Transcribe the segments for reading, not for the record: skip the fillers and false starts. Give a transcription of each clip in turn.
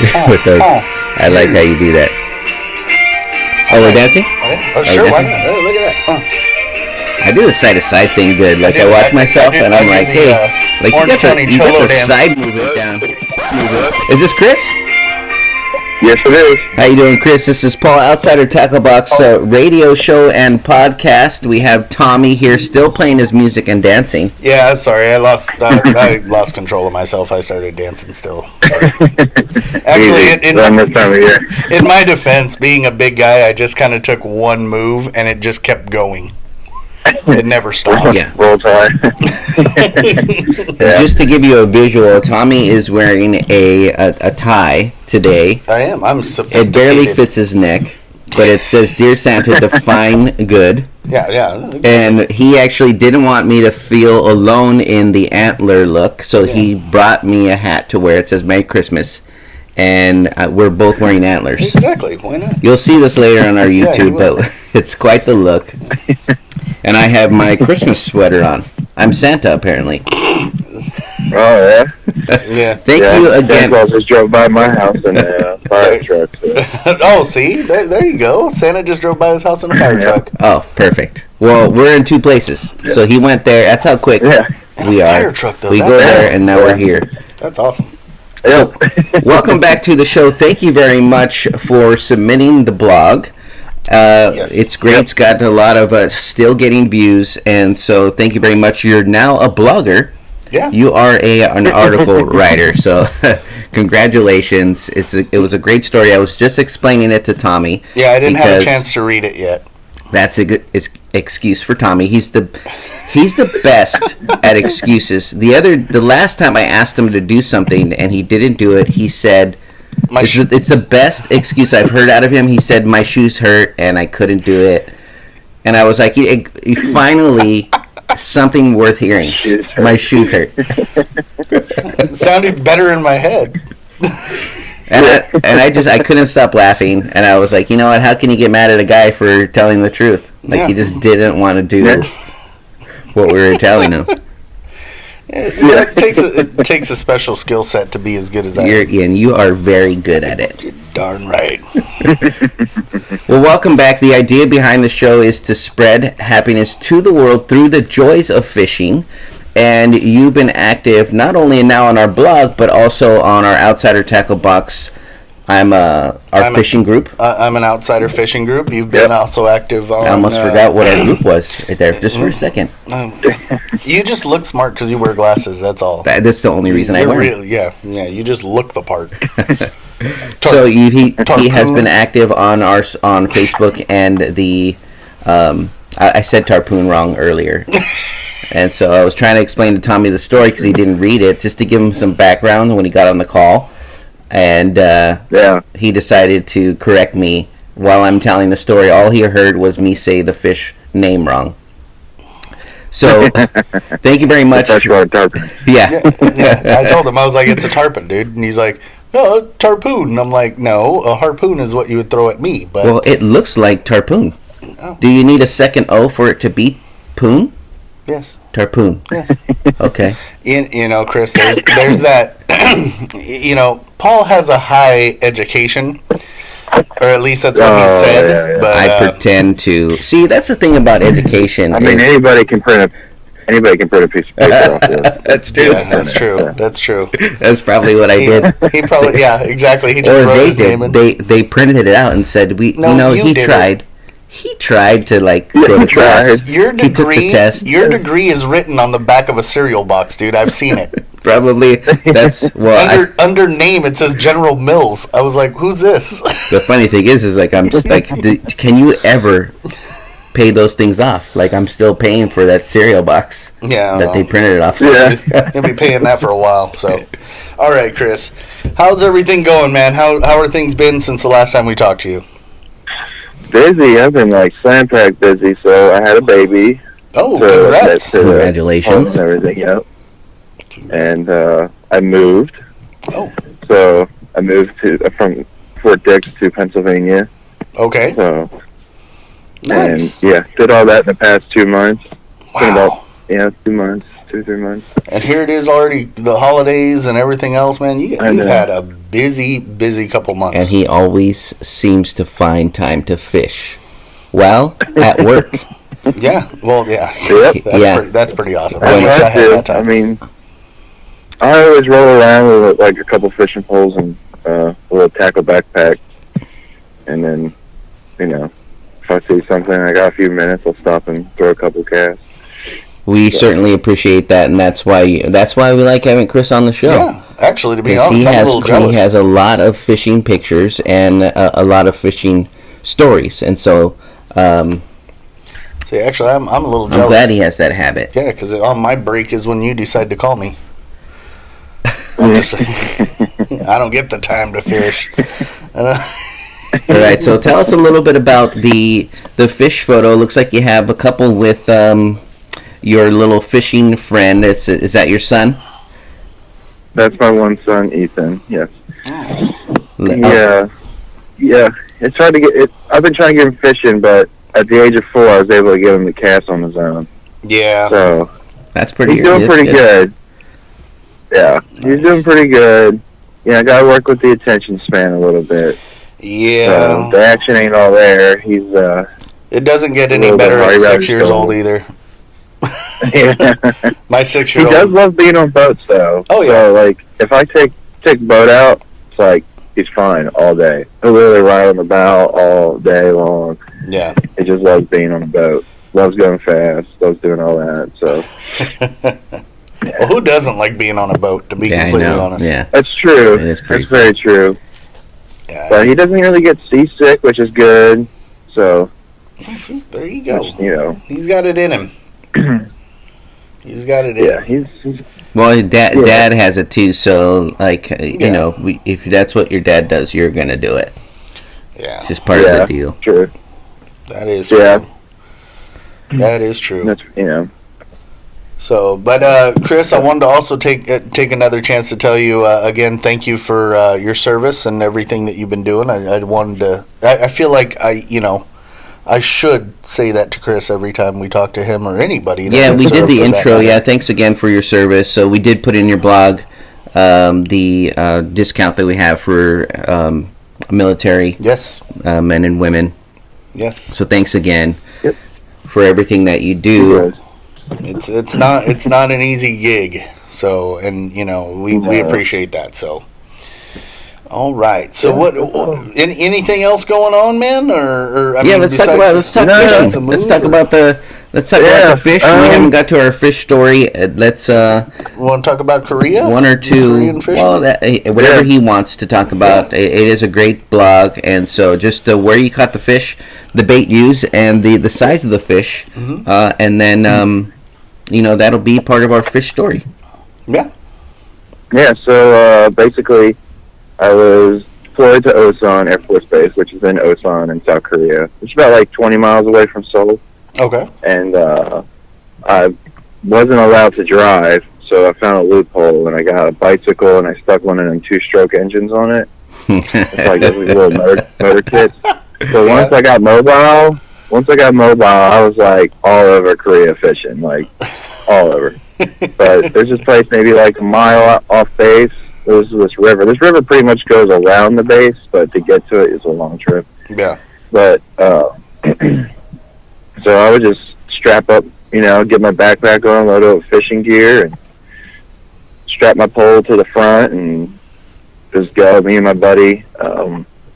With those. I like how you do that. Oh, we're dancing? Oh, sure, why not? Oh, look at that. I do the side-to-side thing good. Like, I watch myself, and I'm like, hey, like, you got the side movement down. Is this Chris? Yes, it is. How you doing, Chris? This is Paul, Outsider Tackle Box radio show and podcast. We have Tommy here, still playing his music and dancing. Yeah, I'm sorry. I lost control of myself. I started dancing still. Actually, in my defense, being a big guy, I just kind of took one move, and it just kept going. It never stopped. Yeah. Roll Tide. Just to give you a visual, Tommy is wearing a tie today. I am. I'm sophisticated. It barely fits his neck, but it says, "Dear Santa, define good." Yeah. And he actually didn't want me to feel alone in the antler look, so he brought me a hat to wear. It says "Merry Christmas." And we're both wearing antlers. Exactly. Why not? You'll see this later on our YouTube, but it's quite the look. And I have my Christmas sweater on. I'm Santa, apparently. Oh, yeah? Yeah. Thank you again. Santa Claus just drove by my house in a fire truck. So. Oh, see? There you go. Santa just drove by his house in a fire truck. Oh, perfect. Well, we're in two places. So he went there. That's how quick we are. Fire truck, though. We go there, and now we're here. That's awesome. So, welcome back to the show. Thank you very much for submitting the blog. Yes. It's great. It's got a lot of still getting views, and so thank you very much. You're now a blogger. Yeah. You are an article writer, so congratulations. It was a great story. I was just explaining it to Tommy. Yeah, I didn't have a chance to read it yet. That's a good excuse for Tommy. He's the best at excuses. The last time I asked him to do something and he didn't do it, he said, it's the best excuse I've heard out of him. He said, my shoes hurt and I couldn't do it. And I was like, he finally, something worth hearing. My shoes hurt. It sounded better in my head. And I couldn't stop laughing. And I was like, you know what? How can you get mad at a guy for telling the truth? Like, he just didn't want to do what we were telling him. It takes a special skill set to be as good as I am. And you are very good at it. You're darn right. Well, welcome back. The idea behind the show is to spread happiness to the world through the joys of fishing. And you've been active not only now on our blog, but also on our Outsider Tackle Box. I'm our fishing group. I'm an Outsider fishing group. You've been also active on... I almost forgot what our group was right there, just for a second. You just look smart because you wear glasses, that's all. That's the only reason I wear them. Yeah, you just look the part. So he has been active on Facebook and the... I said Tarpoon wrong earlier. And so I was trying to explain to Tommy the story because he didn't read it, just to give him some background when he got on the call. And he decided to correct me while I'm telling the story. All he heard was me say the fish name wrong. So, thank you very much. Yeah. I told him, I was like, it's a tarpon, dude. And he's like, oh, tarpoon. And I'm like, no, a harpoon is what you would throw at me. But well, it looks like tarpoon. Oh. Do you need a second O for it to be poon? Yes. Tarpoon. Yes. Okay. You know, Chris, there's that, Paul has a high education, or at least that's what he said. Yeah. But I pretend to. See, that's the thing about education. I mean, anybody can print a piece of paper off of. That's true. Yeah, that's true. That's true. That's probably what I did. He probably, exactly. He just wrote his name in. They printed it out and said, he tried. He tried to go to class. Your degree, he took the test. Your degree is written on the back of a cereal box, dude. I've seen it. Probably. That's under name it says General Mills. I was like, who's this? The funny thing is I'm just like, can you ever pay those things off? Like, I'm still paying for that cereal box. That they printed it off. Yeah, you'll be paying that for a while. So, all right, Chris, how's everything going, man? How are things been since the last time we talked to you? Busy. I've been slam pack busy. So I had a baby. Oh, congrats! Congratulations! And everything, yep. And I moved. Oh. So I moved from Fort Dix to Pennsylvania. Okay. So. Nice. And did all that in the past 2 months. Wow. About 2 months. 2-3 months. And here it is already, the holidays and everything else, man. You've had a busy couple months. And he always seems to find time to fish. Well, at work. Yeah, well, yeah. Yep. That's pretty awesome. I had that time. I mean, I always roll around with like a couple fishing poles and a little tackle backpack. And then, if I see something, I got a few minutes, I'll stop and throw a couple casts. We certainly appreciate that, and that's why we like having Chris on the show. Yeah, actually, to be honest, I'm a little jealous. He has a lot of fishing pictures and a lot of fishing stories, and so. See, actually, I'm a little jealous. I'm glad he has that habit. Yeah, because on my break is when you decide to call me. I don't get the time to fish. All right, so tell us a little bit about the fish photo. Looks like you have a couple with your little fishing friend. Is that your son? That's my one son, Ethan. Yes. Oh. Yeah. It's hard to get. I've been trying to get him fishing, but at the age of 4, I was able to get him to cast on his own. Yeah. So that's pretty. He's doing pretty good. Yeah, he's doing pretty good. Yeah, I got to work with the attention span a little bit. Yeah. The action ain't all there. He's It doesn't get any better at 6 years old either. Yeah. My 6-year-old. He does love being on boats though. Oh yeah. So like if I take boat out, it's like he's fine all day. He'll literally ride on the bow all day long. Yeah. He just loves being on the boat. Loves going fast. Loves doing all that. So. Well, who doesn't like being on a boat? To be completely honest. Yeah. That's true. That's very true. Yeah. But he doesn't really get seasick, which is good. So. See, there you go. Which, he's got it in him. He's got it in him. He's well, dad has it too. So, like, if that's what your dad does, you're gonna do it. Yeah, it's just part of the deal. True. That is true. Yeah. That is true. That's So, but Chris, I wanted to also take another chance to tell you again, thank you for your service and everything that you've been doing. I wanted to. I feel like I should say that to Chris every time we talk to him or anybody. Yeah, we did the intro. Yeah, thanks again for your service. So we did put in your blog the discount that we have for military men and women. Yes. So thanks again for everything that you do. It's not an easy gig. So, and we appreciate that. So. All right. So, anything else going on, man? Or let's talk about the fish. We haven't got to our fish story. Let's. Want to talk about Korea? One or two. Well, whatever he wants to talk about. It is a great blog, and so just where you caught the fish, the bait used, and the size of the fish, and then that'll be part of our fish story. Yeah. Yeah. So basically. I was deployed to Osan Air Force Base, which is in Osan in South Korea. It's about like 20 miles away from Seoul. Okay. And I wasn't allowed to drive, so I found a loophole, and I got a bicycle, and I stuck one of them 2-stroke engines on it. It's like those little motor kits. So once I got mobile, I was like all over Korea fishing, like all over. But there's this place maybe like a mile off base. There's this river. This river pretty much goes around the base, but to get to it is a long trip. Yeah. But so I would just strap up, get my backpack on, load up fishing gear, and strap my pole to the front, and just go. Me and my buddy,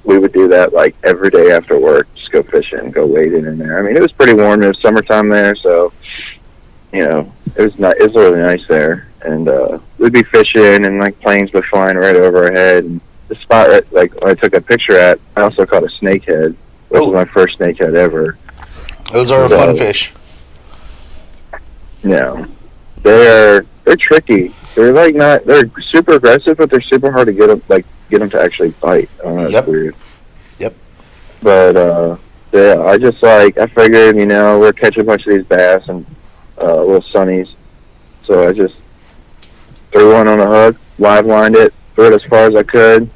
we would do that like every day after work. Just go fishing, go wading in there. I mean, it was pretty warm. It was summertime there, so it was really nice there. And we'd be fishing, and like planes would flying right over our head. And the spot, like I took a picture at, I also caught a snakehead. Which was my first snakehead ever. Those are fun fish. Yeah, they're tricky. They're like they're super aggressive, but they're super hard to get them to actually bite. I don't know, it's weird. Yep. But I figured we're catching a bunch of these bass and little sunnies, so I just threw one on a hook, live lined it, threw it as far as I could,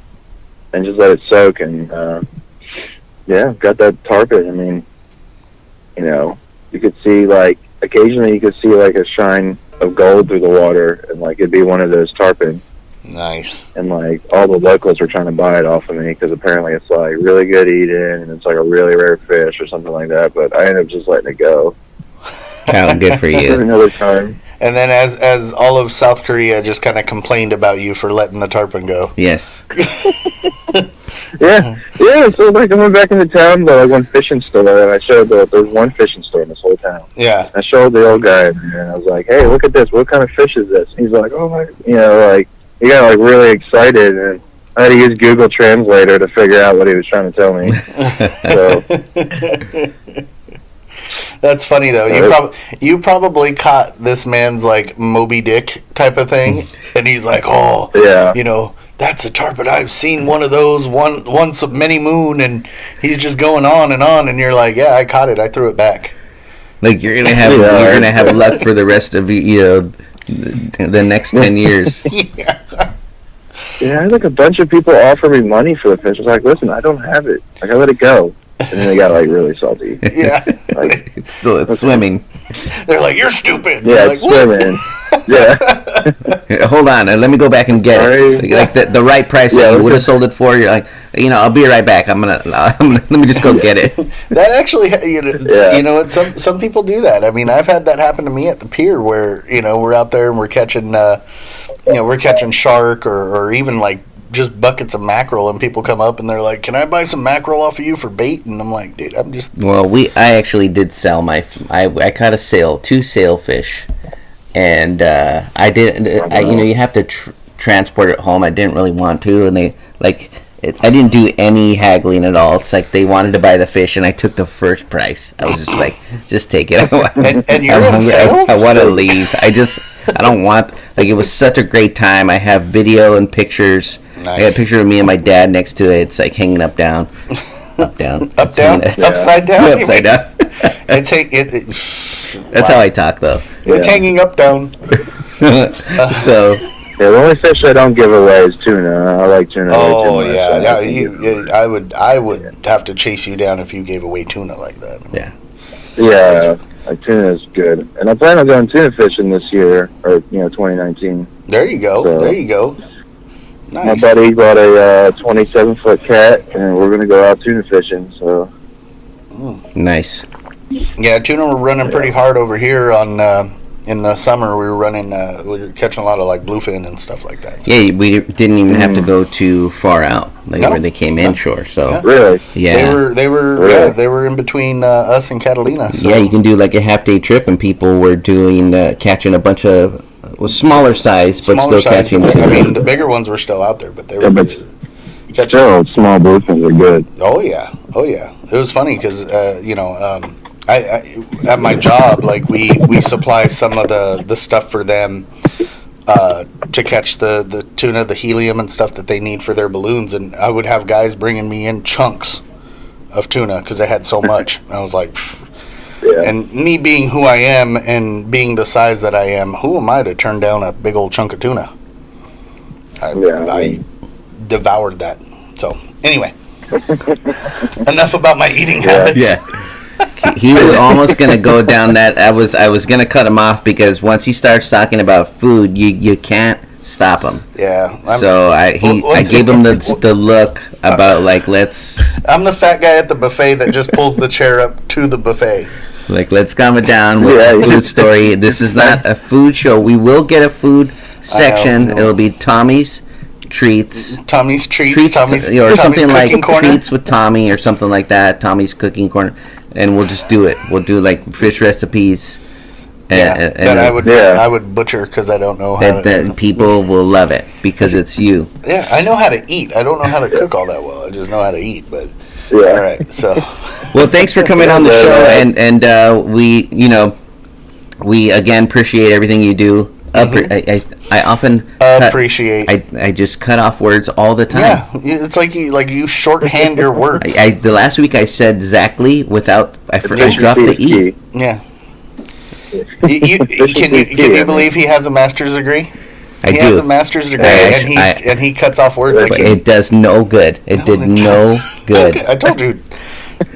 and just let it soak. And got that tarpon. I mean, you could see occasionally you could see a shine of gold through the water, and like it'd be one of those tarpon. Nice. And like all the locals were trying to buy it off of me because apparently it's like really good eating and it's like a really rare fish or something like that. But I ended up just letting it go. How good for you. Another time. And then as all of South Korea just kind of complained about you for letting the tarpon go. Yes. Yeah. So like I went back into town to like one fishing store, and I showed there's one fishing store in this whole town. Yeah. I showed the old guy, and I was like, "Hey, look at this! What kind of fish is this?" And he's like, "Oh my," like he got like really excited, and I had to use Google Translator to figure out what he was trying to tell me. So. That's funny though. You probably caught this man's like Moby Dick type of thing, and he's like, "Oh, yeah, that's a tarpon. I've seen one of those once a many moon," and he's just going on, and you're like, "Yeah, I caught it. I threw it back." Like you're gonna have luck for the rest of the next 10 years. Yeah. Yeah, I had like a bunch of people offer me money for the fish. I was like, "Listen, I don't have it. Like, I let it go." And then they got like really salty. Yeah, like, it's swimming. They're like, "You're stupid." Yeah, you're it's swimming. Yeah. Hold on, let me go back and get it. Like the right price that you would have sold it for. You're like, I'll be right back. Let me just go get it. That actually, some people do that. I mean, I've had that happen to me at the pier where we're out there and we're catching, shark or even like just buckets of mackerel, and people come up and they're like, "Can I buy some mackerel off of you for bait?" And I'm like, "Dude, I'm just." Well, I actually did sell I caught two sailfish, and I didn't. You have to transport it home. I didn't really want to, and I didn't do any haggling at all. It's like they wanted to buy the fish, and I took the first price. I was just like, just take it. And you're in sales? I want to leave. I don't want. Like, it was such a great time. I have video and pictures. Nice. I got a picture of me and my dad next to it. It's like hanging up, down, up, down, up, down, upside down. Upside down. That's how I talk, though. It's hanging up, down. So. Yeah, the only fish I don't give away is tuna. I like tuna. Oh yeah. I would have to chase you down if you gave away tuna like that. Yeah. Yeah, like tuna is good, and I plan on going tuna fishing this year, or 2019. There you go. So, there you go. Nice. My buddy bought a 27-foot cat, and we're gonna go out tuna fishing. So. Nice. Yeah, tuna were running pretty hard over here on. In the summer, we were catching a lot of like bluefin and stuff like that. So. Yeah, we didn't even have to go too far out, where they came inshore. So really, yeah, they were in between us and Catalina. So. Yeah, you can do like a half-day trip, and people were doing catching a bunch of smaller size, but still catching tuna. I mean, the bigger ones were still out there, but they were catching. Still, small bluefins are good. Oh yeah. It was funny because I at my job, like we supply some of the stuff for them to catch the tuna, the helium and stuff that they need for their balloons, and I would have guys bringing me in chunks of tuna because they had so much. I was like, and me being who I am and being the size that I am, who am I to turn down a big old chunk of tuna? I devoured that. So anyway, enough about my eating habits. Yeah. He was almost going to go down that. I was going to cut him off because once he starts talking about food, you can't stop him. Yeah. I gave him the look about like, let's. I'm the fat guy at the buffet that just pulls the chair up to the buffet. Like, let's calm it down with the food story. This is not a food show. We will get a food section. It'll be Tommy's Treats. Tommy's Treats. Or Tommy's something like corner. Treats with Tommy or something like that. Tommy's Cooking Corner. And we'll just do it. We'll do like fish recipes. That I would butcher because I don't know how. That people will love it because it's you. Yeah, I know how to eat. I don't know how to cook all that well. I just know how to eat. But all right, so. Well, thanks for coming on the show, and we again appreciate everything you do. I often appreciate. I just cut off words all the time. Yeah, it's like you shorthand your words. The last week I said exactly without I dropped the E. Yeah. Can you believe he has a master's degree? He has a master's degree, and he cuts off words. It does no good. It did no good. I told you.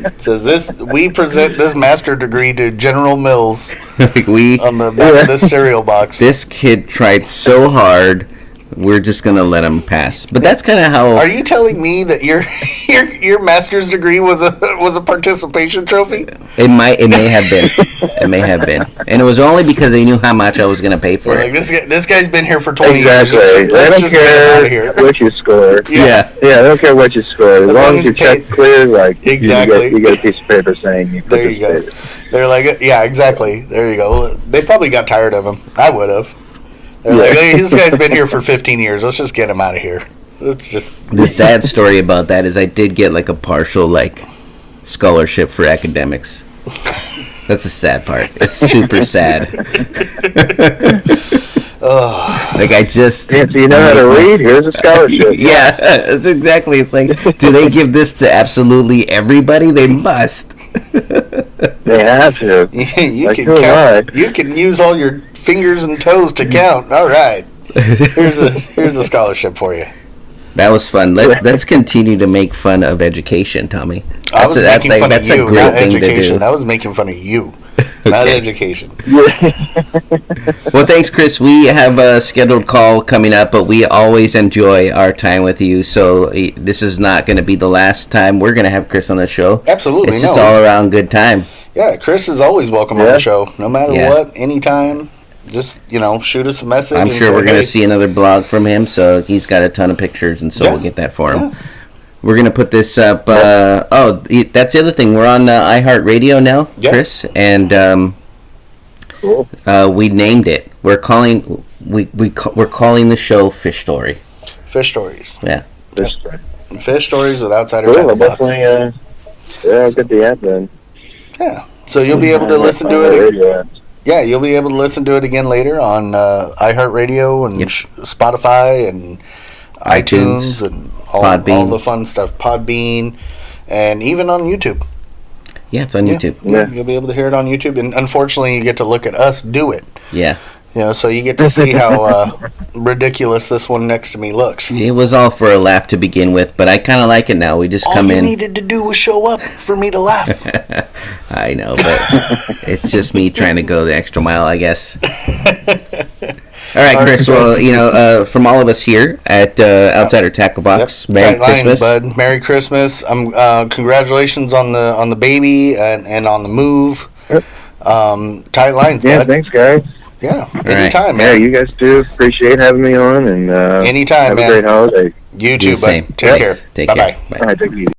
It says this. We present this master degree to General Mills Like on the back of this cereal box. This kid tried so hard. We're just gonna let him pass. But that's kind of how. Are you telling me that your master's degree was a participation trophy? It may have been. It may have been, and it was only because they knew how much I was gonna pay for it. Like this guy's been here for 20 Exactly. years. They don't care what you score. Yeah. Yeah, they don't care what you score. As long as your check clear, like exactly, you get a piece of paper saying you there you go. participated. They're like, yeah, exactly. There you go. They probably got tired of him. I would have. They're like, hey, this guy's been here for 15 years. Let's just get him out of here. Let's just. The sad story about that is I did get like a partial like scholarship for academics. That's the sad part. It's super sad. Like I just. Yeah, so you know how to read? Here's a scholarship. Yeah, that's exactly. It's like, do they give this to absolutely everybody? They must. They have to. You Like, can who am count. You can use all your fingers and toes to count. All right. Here's a scholarship for you. That was fun. Let's continue to make fun of education, Tommy. I was making fun of you, not thing education. to do. I was making fun of you, not education. Well, thanks, Chris. We have a scheduled call coming up, but we always enjoy our time with you. So this is not going to be the last time we're going to have Chris on the show. Absolutely, it's just all around good time. Yeah, Chris is always welcome on the show, no matter what, anytime. Just shoot us a message. I'm sure we're going to see another blog from him. So he's got a ton of pictures, and so we'll get that for him. Yeah. We're going to put this up. That's the other thing. We're on iHeartRadio now, Chris, and cool. We named it. We're calling we're calling the show Fish Story. Fish Stories. Yeah. Fish Stories with Outsider Cool. Tackle Box. Definitely. I'll get the app then. Yeah. So you'll be able to listen to it. Yeah, you'll be able to listen to it again later on iHeartRadio and Spotify and iTunes and all the fun stuff. Podbean, and even on YouTube. Yeah, it's on YouTube. Yeah, you'll be able to hear it on YouTube, and unfortunately, you get to look at us do it. Yeah. So you get to see how ridiculous this one next to me looks. It was all for a laugh to begin with, but I kind of like it now. We just come in. All you needed to do was show up for me to laugh. I know, but it's just me trying to go the extra mile, I guess. All right, Chris. Well, from all of us here at Outsider Tackle Box, Merry Christmas, bud. Merry Christmas. Congratulations on the baby and on the move. Yep. Tight lines, bud. Thanks, guys. Yeah, anytime, man. Yeah, you guys too. Appreciate having me on, and anytime, have man. a great holiday. You too, bud. Same. Take care. Take Bye-bye. care. Bye. All right, take it easy.